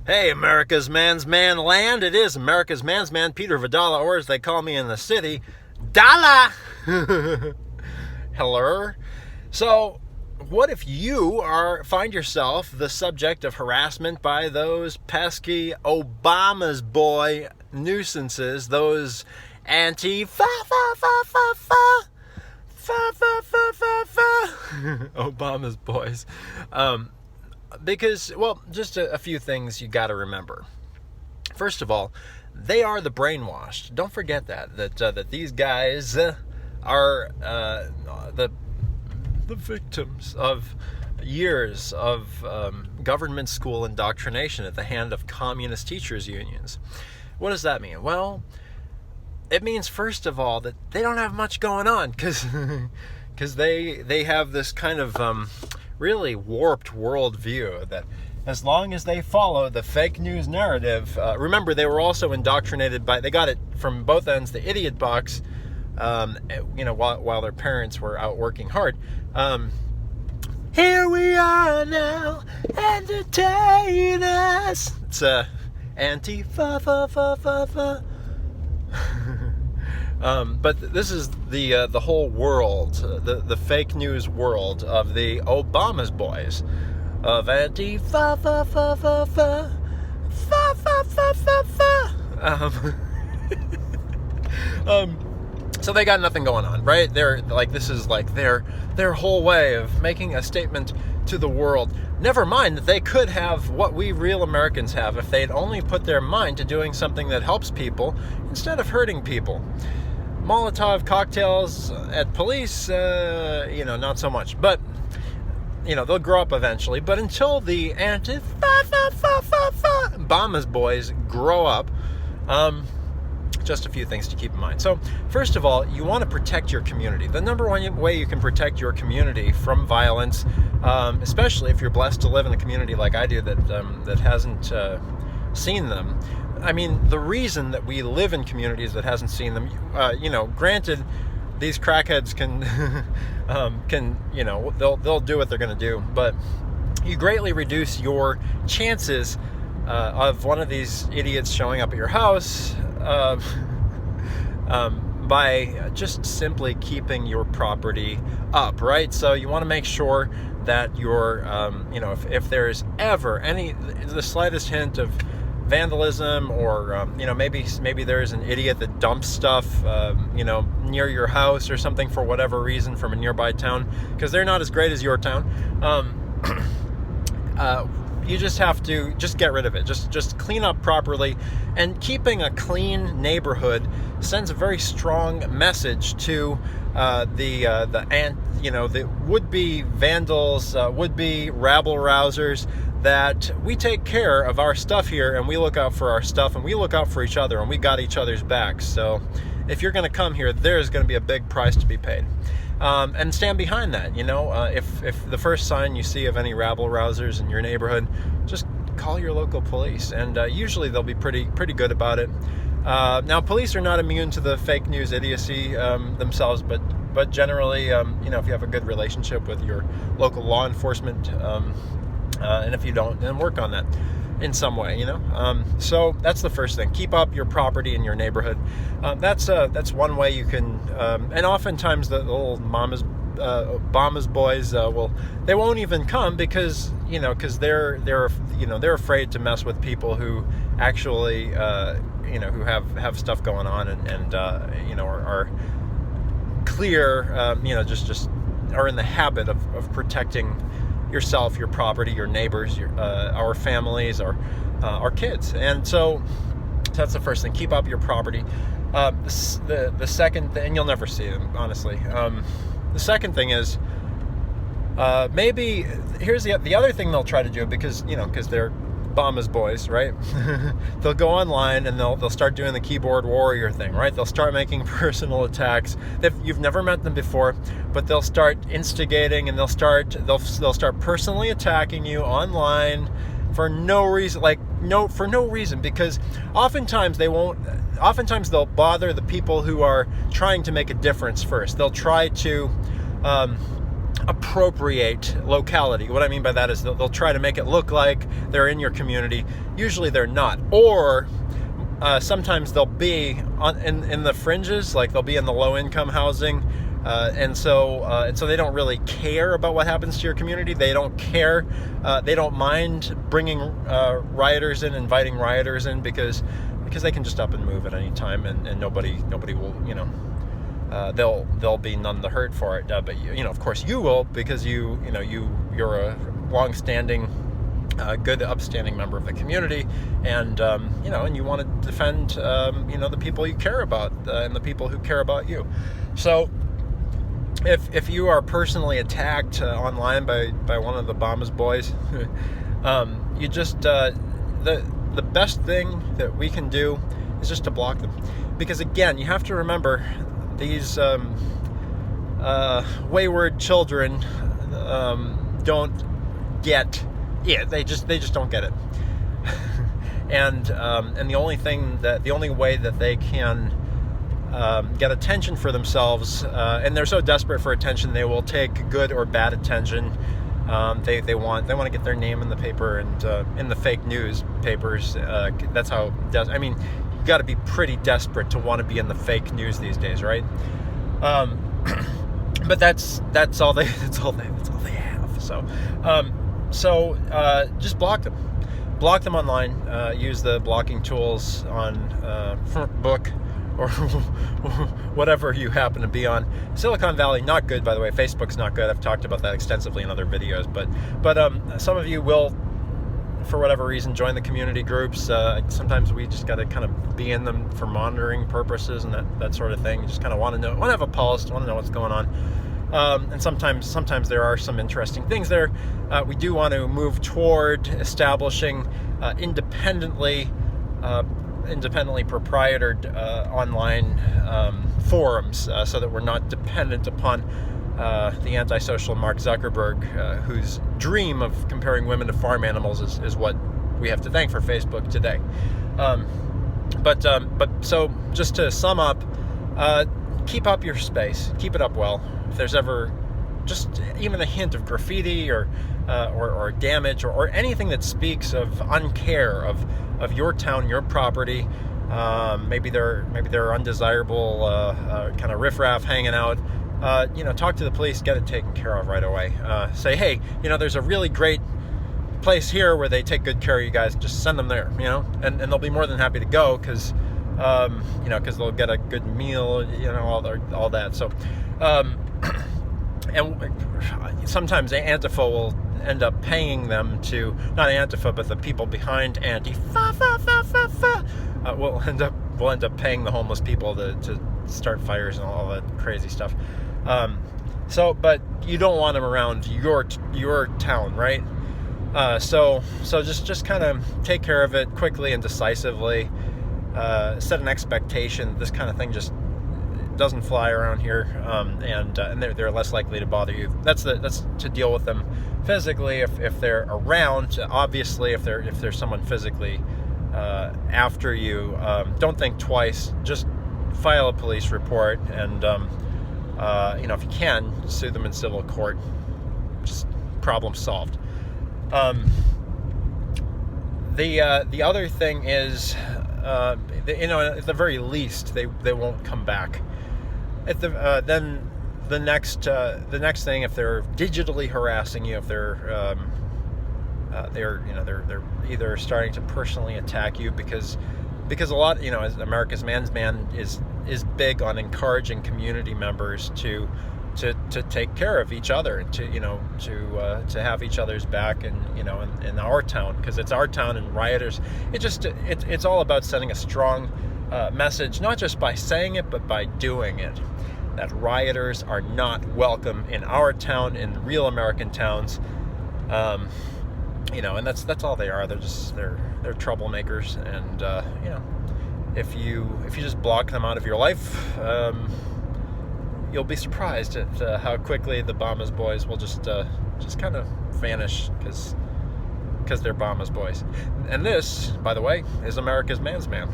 Hey, America's man's man land. It is America's man's man, Peter Vidala, or as they call me in the city, Dala. Hello. So, what if you find yourself the subject of harassment by those pesky Obama's boy nuisances, those Antifa, Obama's boys? Because, well, just a few things you got to remember. First of all, they are the brainwashed. Don't forget that these guys are the victims of years of government school indoctrination at the hand of communist teachers unions. What does that mean? Well, it means, first of all, that they don't have much going on because they have this kind of really warped worldview that as long as they follow the fake news narrative, remember they were also indoctrinated they got it from both ends, the idiot box, while their parents were out working hard. Here we are now, entertain us. It's Antifa, but this is the whole world, the fake news world of the Obama's boys, of Antifa, so they got nothing going on, right? They're like, this is like their whole way of making a statement to the world. Never mind that they could have what we real Americans have if they'd only put their mind to doing something that helps people instead of hurting people. Molotov cocktails at police, not so much. But, they'll grow up eventually. But until the Bamas boys grow up, just a few things to keep in mind. So, first of all, you want to protect your community. The number one way you can protect your community from violence, especially if you're blessed to live in a community like I do that hasn't seen them. I mean, the reason that we live in communities that hasn't seen them, granted, these crackheads they'll do what they're going to do, but you greatly reduce your chances of one of these idiots showing up at your house by just simply keeping your property up, right? So you want to make sure that you're, if there's ever the slightest hint of vandalism, or maybe there's an idiot that dumps stuff near your house or something for whatever reason from a nearby town, because they're not as great as your town. You just have to get rid of it. Just clean up properly, and keeping a clean neighborhood sends a very strong message to the would-be vandals, would-be rabble-rousers, that we take care of our stuff here, and we look out for our stuff, and we look out for each other, and we got each other's backs. So if you're going to come here, there's going to be a big price to be paid. And stand behind that. If the first sign you see of any rabble-rousers in your neighborhood, just call your local police, and usually they'll be pretty good about it. Now, police are not immune to the fake news idiocy themselves, but generally, if you have a good relationship with your local law enforcement, and if you don't, then work on that in some way, So that's the first thing. Keep up your property in your neighborhood. That's one way you can. And oftentimes the little Bamas boys they won't even come because they're afraid to mess with people who actually who have stuff going on and are clear, just are in the habit of protecting yourself, your property, your neighbors, our families, our kids. And so that's the first thing. Keep up your property. The second thing, and you'll never see them, honestly. The second thing is maybe here's the other thing they'll try to do, because they're Bamas boys, right? They'll go online and they'll start doing the keyboard warrior thing, right? They'll start making personal attacks. You've never met them before, but they'll start instigating, and they'll start personally attacking you online for no reason, because oftentimes they'll bother the people who are trying to make a difference first. They'll try to appropriate locality. What I mean by that is they'll try to make it look like they're in your community. Usually they're not. Or sometimes they'll be in the fringes, like they'll be in the low-income housing, and so they don't really care about what happens to your community. They don't care. They don't mind bringing rioters in, inviting rioters in, because they can just up and move at any time, and nobody will, they'll be none the hurt for it. But of course you will, because you're a long-standing, good, upstanding member of the community, and and you want to defend the people you care about, and the people who care about you. So if you are personally attacked online by one of the Bamas boys, you just the best thing that we can do is just to block them, because again, you have to remember, these wayward children don't get it. They just don't get it. and the only way that they can get attention for themselves, and they're so desperate for attention, they will take good or bad attention. They want to get their name in the paper, and in the fake news papers. That's how. You got to be pretty desperate to want to be in the fake news these days, right? But that's all they have. So just block them online. Use the blocking tools on Book or whatever you happen to be on. Silicon Valley, not good, by the way. Facebook's not good. I've talked about that extensively in other videos. But some of you will, for whatever reason, join the community groups. Sometimes we just got to kind of be in them for monitoring purposes and that sort of thing. You just kind of want to have a pulse, want to know what's going on. And sometimes there are some interesting things there. We do want to move toward establishing independently proprieted online forums, so that we're not dependent upon the antisocial Mark Zuckerberg, whose dream of comparing women to farm animals is what we have to thank for Facebook today. But so just to sum up, keep up your space, keep it up well. If there's ever just even a hint of graffiti or damage or anything that speaks of uncare of your town, your property, maybe they're undesirable kind of riffraff hanging out. Talk to the police, get it taken care of right away. Say, hey, there's a really great place here where they take good care of you guys, and just send them there, and they'll be more than happy to go, because they'll get a good meal, all that. So, and sometimes Antifa will end up paying them to, not Antifa, but the people behind Antifa, will end up paying the homeless people to start fires and all that crazy stuff. But you don't want them around your town, right? So just kind of take care of it quickly and decisively. Set an expectation. This kind of thing just doesn't fly around here, and they're less likely to bother you. That's to deal with them physically if they're around. Obviously, if there's someone physically after you, don't think twice. Just file a police report, and if you can, sue them in civil court. Just problem solved. The other thing is, at the very least, they won't come back. Then the next thing, if they're digitally harassing you, if they're either starting to personally attack you, because a lot, as America's man's man is big on encouraging community members to take care of each other, and to have each other's back, and in our town, because it's our town, and rioters, it's all about sending a strong message, not just by saying it, but by doing it, that rioters are not welcome in our town, in real American towns. And that's all they are. They're troublemakers, and if you just block them out of your life, you'll be surprised at how quickly the Bamas boys will just kind of vanish, because they're Bamas boys. And this, by the way, is America's man's man.